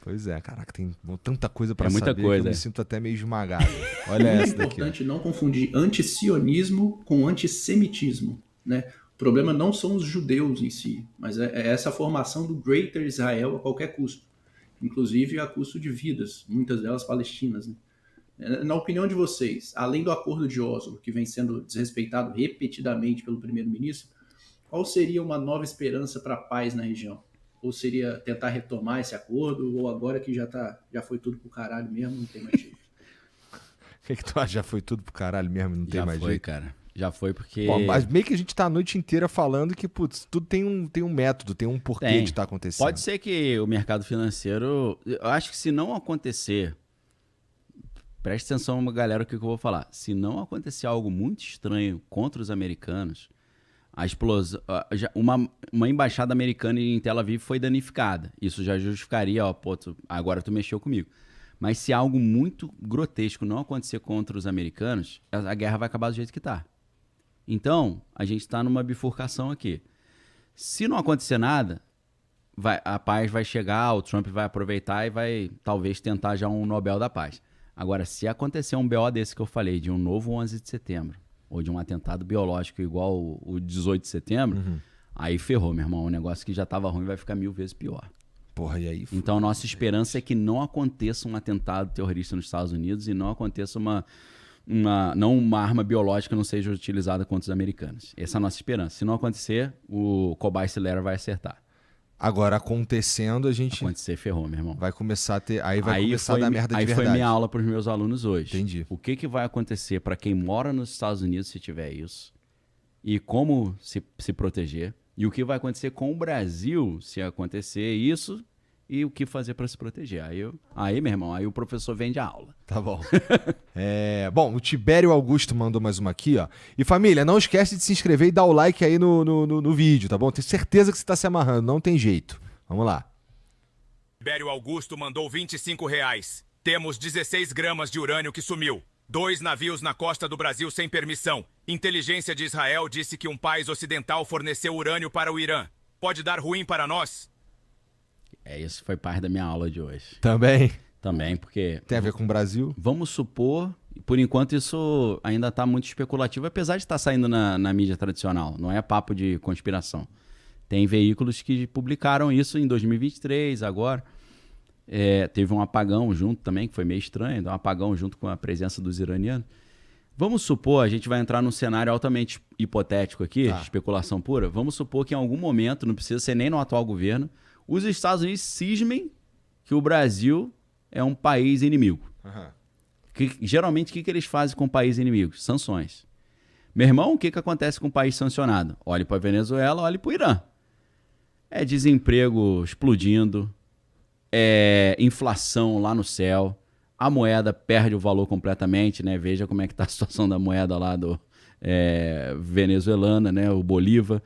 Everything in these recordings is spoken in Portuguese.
Pois é, caraca, tem tanta coisa pra muita saber coisa, que eu me sinto até meio esmagado. Olha É essa daqui. Ó. importante não confundir antissionismo com antissemitismo, né? O problema não são os judeus em si, mas é essa formação do Greater Israel a qualquer custo, inclusive a custo de vidas, muitas delas palestinas, né? Na opinião de vocês, além do acordo de Oslo, que vem sendo desrespeitado repetidamente pelo primeiro-ministro, qual seria uma nova esperança para a paz na região? Ou seria tentar retomar esse acordo, ou agora que já foi tudo pro caralho mesmo, não tem mais jeito? O que tu acha? Já foi tudo pro caralho mesmo, não tem mais jeito? Já foi, cara. Já foi porque... Pô, mas meio que a gente tá a noite inteira falando que, putz, tudo tem um método, tem um porquê de estar acontecendo. Pode ser que o mercado financeiro... Eu acho que se não acontecer... Preste atenção, galera, o que eu vou falar. Se não acontecer algo muito estranho contra os americanos, a explosão, uma embaixada americana em Tel Aviv foi danificada. Isso já justificaria, agora tu mexeu comigo. Mas se algo muito grotesco não acontecer contra os americanos, a guerra vai acabar do jeito que está. Então, a gente está numa bifurcação aqui. Se não acontecer nada, a paz vai chegar, o Trump vai aproveitar e vai talvez tentar já um Nobel da Paz. Agora, se acontecer um BO desse que eu falei, de um novo 11 de setembro, ou de um atentado biológico igual o 18 de setembro, aí ferrou, meu irmão. Um negócio que já estava ruim vai ficar 1000 vezes pior. Porra, e aí? Então, nossa esperança é que não aconteça um atentado terrorista nos Estados Unidos e não aconteça uma arma biológica não seja utilizada contra os americanos. Essa é a nossa esperança. Se não acontecer, o cobaia acelera vai acertar. Agora, acontecendo, a gente... Acontecer, ferrou, meu irmão. Vai começar a ter... Aí vai começar a dar merda de verdade. Aí foi minha aula para os meus alunos hoje. Entendi. O que vai acontecer para quem mora nos Estados Unidos se tiver isso? E como se proteger? E o que vai acontecer com o Brasil se acontecer isso? E o que fazer para se proteger? Aí, meu irmão, aí o professor vende a aula. Tá bom. Bom, o Tibério Augusto mandou mais uma aqui, ó. E família, não esquece de se inscrever e dar o like aí no vídeo, tá bom? Tenho certeza que você tá se amarrando, não tem jeito. Vamos lá. Tibério Augusto mandou R$25. Temos 16 gramas de urânio que sumiu. 2 navios na costa do Brasil sem permissão. Inteligência de Israel disse que um país ocidental forneceu urânio para o Irã. Pode dar ruim para nós? Isso foi parte da minha aula de hoje. Também, porque... Tem a ver com o Brasil? Vamos supor, por enquanto isso ainda está muito especulativo, apesar de estar saindo na mídia tradicional, não é papo de conspiração. Tem veículos que publicaram isso em 2023, agora. Teve um apagão junto também, que foi meio estranho, um apagão junto com a presença dos iranianos. Vamos supor, a gente vai entrar num cenário altamente hipotético aqui, especulação pura. Vamos supor que em algum momento, não precisa ser nem no atual governo, os Estados Unidos cismem que o Brasil é um país inimigo. Geralmente, o que eles fazem com países inimigos? Sanções. Meu irmão, o que acontece com o país sancionado? Olhe para a Venezuela, olhe para o Irã. É desemprego explodindo, é inflação lá no céu, a moeda perde o valor completamente, né? Veja como é que está a situação da moeda lá venezuelana, né? O Bolívar.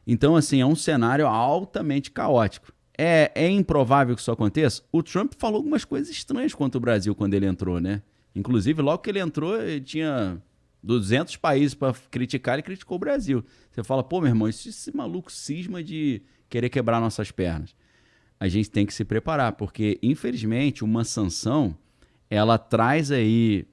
Então, assim, é um cenário altamente caótico. É improvável que isso aconteça? O Trump falou algumas coisas estranhas contra o Brasil quando ele entrou, né? Inclusive, logo que ele entrou, ele tinha 200 países para criticar, ele criticou o Brasil. Você fala, pô, meu irmão, esse maluco cisma de querer quebrar nossas pernas. A gente tem que se preparar, porque, infelizmente, uma sanção, ela traz aí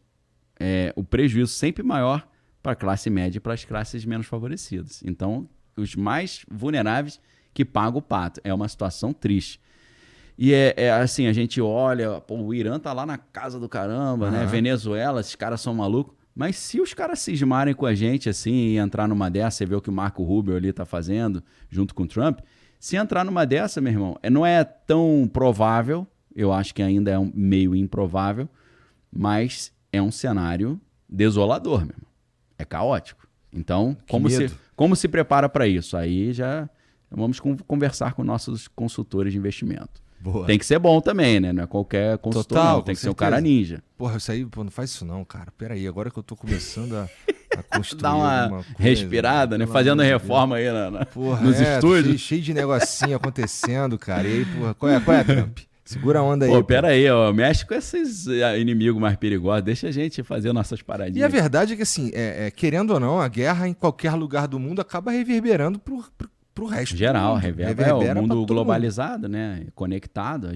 o prejuízo sempre maior para a classe média e para as classes menos favorecidas. Então, os mais vulneráveis que pagam o pato. É uma situação triste. E assim, a gente olha, pô, o Irã tá lá na casa do caramba, né? Venezuela, esses caras são malucos. Mas se os caras cismarem com a gente assim e entrar numa dessa, você vê o que o Marco Rubio ali tá fazendo junto com o Trump, se entrar numa dessa, meu irmão, não é tão provável, eu acho que ainda é meio improvável, mas é um cenário desolador, meu irmão. É caótico. Então, como se prepara para isso? Aí já vamos conversar com nossos consultores de investimento. Boa. Tem que ser bom também, né? Não é qualquer consultor, não. Tem que ser um cara ninja. Porra, isso aí, não faz isso não, cara. Peraí, agora que eu tô começando a construir dar uma coisa, respirada, né? Fazendo reforma aí nos estúdios. Cheio de negocinho acontecendo, cara. E aí, porra, qual é, Trump? Segura a onda aí. Pô, pera aí, ó. Mexe com esses inimigos mais perigosos. Deixa a gente fazer nossas paradinhas. E a verdade é que, assim, querendo ou não, a guerra em qualquer lugar do mundo acaba reverberando pro resto Geral, do mundo. reverbera o pra mundo todo globalizado, né? Conectado.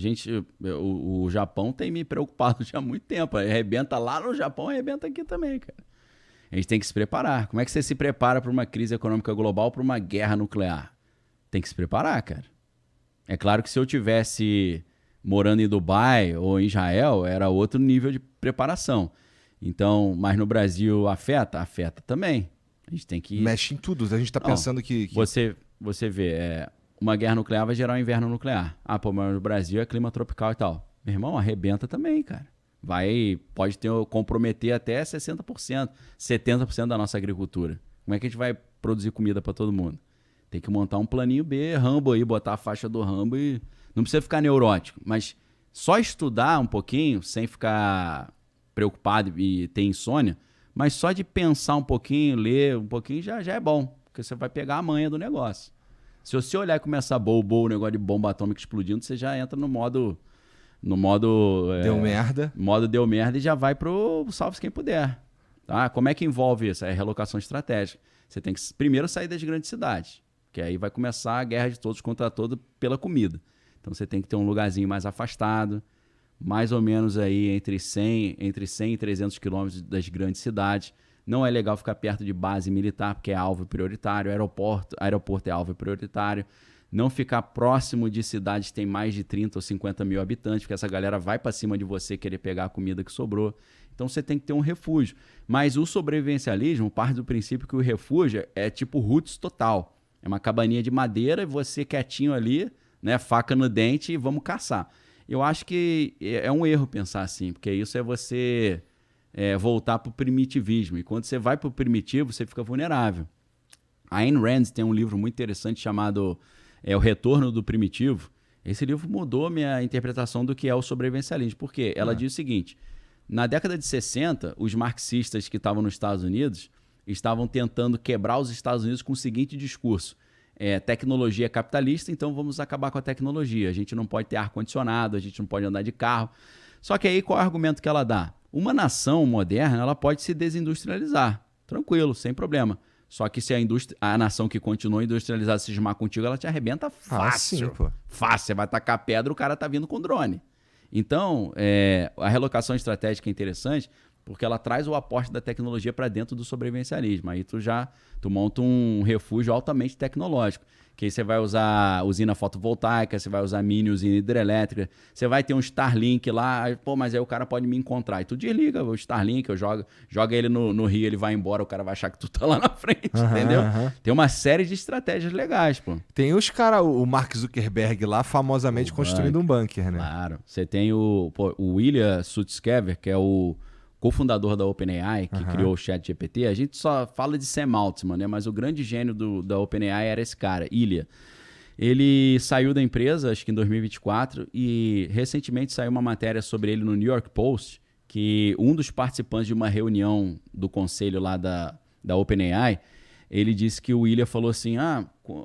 O Japão tem me preocupado já há muito tempo. Arrebenta lá no Japão, arrebenta aqui também, cara. A gente tem que se preparar. Como é que você se prepara para uma crise econômica global, para uma guerra nuclear? Tem que se preparar, cara. É claro que se eu tivesse morando em Dubai ou em Israel, era outro nível de preparação. Então, mas no Brasil afeta? Afeta também. A gente tem que... Mexe em tudo. A gente tá pensando que... Você vê, uma guerra nuclear vai gerar um inverno nuclear. Ah, pô, mas no Brasil é clima tropical e tal. Meu irmão, arrebenta também, cara. Pode comprometer até 60%, 70% da nossa agricultura. Como é que a gente vai produzir comida para todo mundo? Tem que montar um planinho B, Rambo aí, botar a faixa do Rambo e... Não precisa ficar neurótico, mas só estudar um pouquinho, sem ficar preocupado e ter insônia, mas só de pensar um pouquinho, ler um pouquinho, já é bom, porque você vai pegar a manha do negócio. Se você olhar e começar o negócio de bomba atômica explodindo, você já entra no modo deu merda. Modo deu merda e já vai pro salve quem puder. Tá? Como é que envolve isso? É relocação estratégica. Você tem que primeiro sair das grandes cidades, que aí vai começar a guerra de todos contra todos pela comida. Então você tem que ter um lugarzinho mais afastado, mais ou menos aí entre 100 e 300 quilômetros das grandes cidades. Não é legal ficar perto de base militar, porque é alvo prioritário. Aeroporto é alvo prioritário. Não ficar próximo de cidades que tem mais de 30 ou 50 mil habitantes, porque essa galera vai para cima de você querer pegar a comida que sobrou. Então você tem que ter um refúgio. Mas o sobrevivencialismo parte do princípio que o refúgio é tipo roots total. É uma cabaninha de madeira e você quietinho ali, né, faca no dente e vamos caçar. Eu acho que é um erro pensar assim, porque isso é você voltar para o primitivismo. E quando você vai para o primitivo, você fica vulnerável. A Ayn Rand tem um livro muito interessante chamado O Retorno do Primitivo. Esse livro mudou minha interpretação do que é o sobrevivencialismo. Por quê? Ela diz o seguinte: na década de 60, os marxistas que estavam nos Estados Unidos estavam tentando quebrar os Estados Unidos com o seguinte discurso: tecnologia é capitalista, então vamos acabar com a tecnologia. A gente não pode ter ar-condicionado, a gente não pode andar de carro. Só que aí qual é o argumento que ela dá? Uma nação moderna, ela pode se desindustrializar, tranquilo, sem problema. Só que se a nação que continua industrializada se cismar contigo, ela te arrebenta fácil. Sim, pô. Fácil, você vai tacar pedra, o cara tá vindo com drone. Então, a relocação estratégica é interessante porque ela traz o aporte da tecnologia para dentro do sobrevivencialismo. Aí tu monta um refúgio altamente tecnológico, que aí você vai usar usina fotovoltaica, você vai usar mini usina hidrelétrica, você vai ter um Starlink lá, pô, mas aí o cara pode me encontrar. E tu desliga o Starlink, joga ele no rio, ele vai embora, o cara vai achar que tu tá lá na frente, entendeu? Tem uma série de estratégias legais, pô. Tem os caras, o Mark Zuckerberg lá, famosamente construindo um bunker, né? Claro. Você tem o William Sutskever, que é o cofundador da OpenAI, que criou o ChatGPT. A gente só fala de Sam Altman, né? Mas o grande gênio da OpenAI era esse cara, Ilya. Ele saiu da empresa, acho que em 2024, e recentemente saiu uma matéria sobre ele no New York Post, que um dos participantes de uma reunião do conselho lá da OpenAI, ele disse que o Ilya falou assim,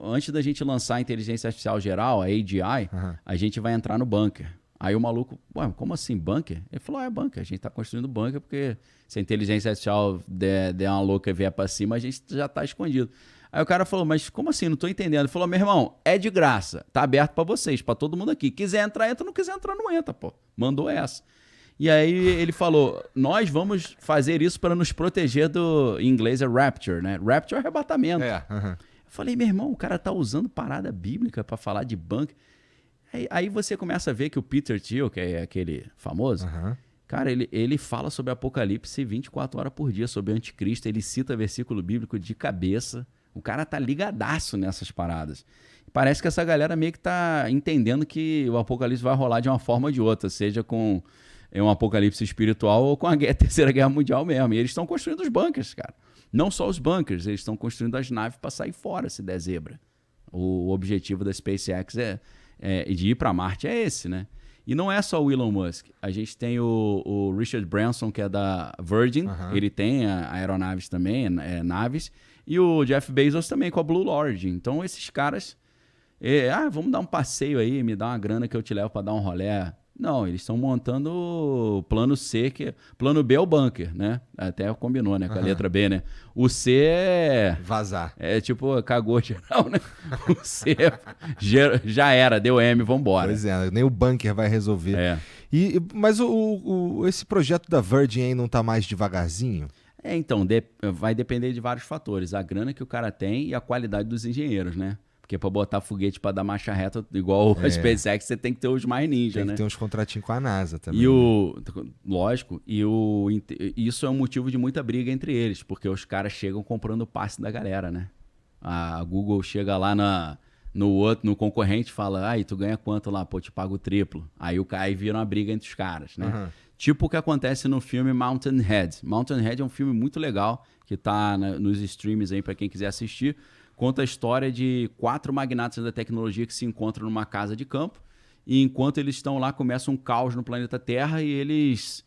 antes da gente lançar a inteligência artificial geral, a AGI, a gente vai entrar no bunker. Aí o maluco, como assim, bunker? Ele falou, é bunker, a gente tá construindo bunker porque se a inteligência artificial der uma louca e vier pra cima, a gente já tá escondido. Aí o cara falou, mas como assim? Não tô entendendo. Ele falou, meu irmão, é de graça, tá aberto pra vocês, pra todo mundo aqui. Quiser entrar, entra, não quiser entrar, não entra, pô. Mandou essa. E aí ele falou, nós vamos fazer isso para nos proteger em inglês é rapture, né? Rapture é arrebatamento. Eu falei, meu irmão, o cara tá usando parada bíblica pra falar de bunker. Aí você começa a ver que o Peter Thiel, que é aquele famoso, cara, ele fala sobre Apocalipse 24 horas por dia, sobre o anticristo, ele cita versículo bíblico de cabeça. O cara tá ligadaço nessas paradas. Parece que essa galera meio que tá entendendo que o Apocalipse vai rolar de uma forma ou de outra, seja com um apocalipse espiritual ou com a Terceira Guerra Mundial mesmo. E eles estão construindo os bunkers, cara. Não só os bunkers, eles estão construindo as naves para sair fora se der zebra. O objetivo da SpaceX de ir para Marte é esse, né? E não é só o Elon Musk. A gente tem o Richard Branson, que é da Virgin. Ele tem aeronaves também, naves. E o Jeff Bezos também, com a Blue Origin. Então, esses caras... vamos dar um passeio aí, me dá uma grana que eu te levo para dar um rolé Não, eles estão montando o plano C, plano B é o bunker, né? Até combinou, né? Com a letra B, né? O C Vazar. é tipo, cagou geral, né? O C já era, deu M, vambora. Pois é, nem o bunker vai resolver. É. Mas esse projeto da Virgin aí não tá mais devagarzinho? Então, vai depender de vários fatores. A grana que o cara tem e a qualidade dos engenheiros, né? Porque pra botar foguete pra dar marcha reta, igual a SpaceX, você tem que ter os mais ninja, Tem né? que ter uns contratinhos com a NASA também. Lógico, isso é um motivo de muita briga entre eles, porque os caras chegam comprando o passe da galera, né? A Google chega lá no concorrente e fala, aí tu ganha quanto lá? Pô, te pago o triplo. Aí vira uma briga entre os caras, né? Uhum. Tipo o que acontece no filme Mountain Head. Mountain Head é um filme muito legal, que tá nos streams aí pra quem quiser assistir. Conta a história de 4 magnatas da tecnologia que se encontram numa casa de campo e enquanto eles estão lá começa um caos no planeta Terra e eles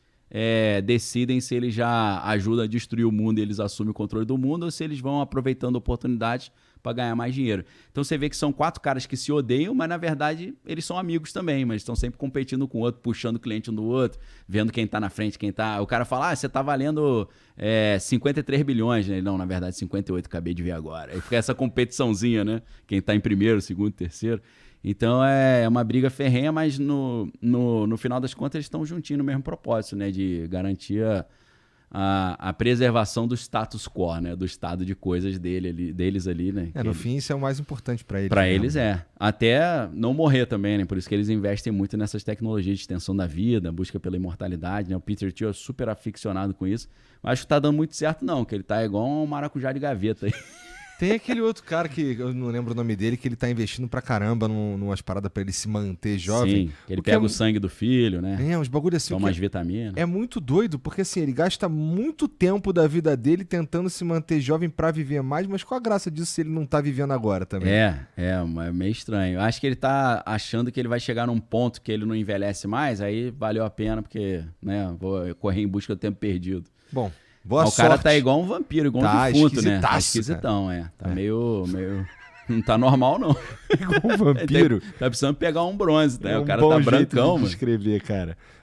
decidem se eles já ajudam a destruir o mundo e eles assumem o controle do mundo ou se eles vão aproveitando oportunidades para ganhar mais dinheiro. Então você vê que são 4 caras que se odeiam, mas na verdade eles são amigos também, mas estão sempre competindo com o outro, puxando o cliente um do outro, vendo quem tá na frente, quem tá... O cara fala, você tá valendo 53 bilhões, né? Não, na verdade 58, acabei de ver agora. Aí fica essa competiçãozinha, né? Quem tá em primeiro, segundo, terceiro. Então é uma briga ferrenha, mas no final das contas eles estão juntinhos no mesmo propósito, né? De garantir a preservação do status quo, né? Do estado de coisas deles ali, né? No fim isso é o mais importante para eles. Para eles até não morrer também, né? Por isso que eles investem muito nessas tecnologias de extensão da vida, busca pela imortalidade, né? O Peter Thiel é super aficionado com isso. Mas acho que tá dando muito certo não, que ele tá igual um maracujá de gaveta aí. Tem aquele outro cara que eu não lembro o nome dele, que ele tá investindo pra caramba numas paradas pra ele se manter jovem. Sim, que ele pega o sangue do filho, né? Uns bagulho assim. Toma umas vitaminas. É muito doido, porque assim, ele gasta muito tempo da vida dele tentando se manter jovem pra viver mais, mas qual a graça disso se ele não tá vivendo agora também? É meio estranho. Acho que ele tá achando que ele vai chegar num ponto que ele não envelhece mais, aí valeu a pena, porque, né, vou correr em busca do tempo perdido. Bom, boa o sorte. cara tá igual um vampiro, igual um defunto, né? Tá esquisitão, Tá meio... Não tá normal, não. Igual um vampiro. Tá precisando pegar um bronze, né? É o cara bom tá jeito brancão, de mano. escrever, cara.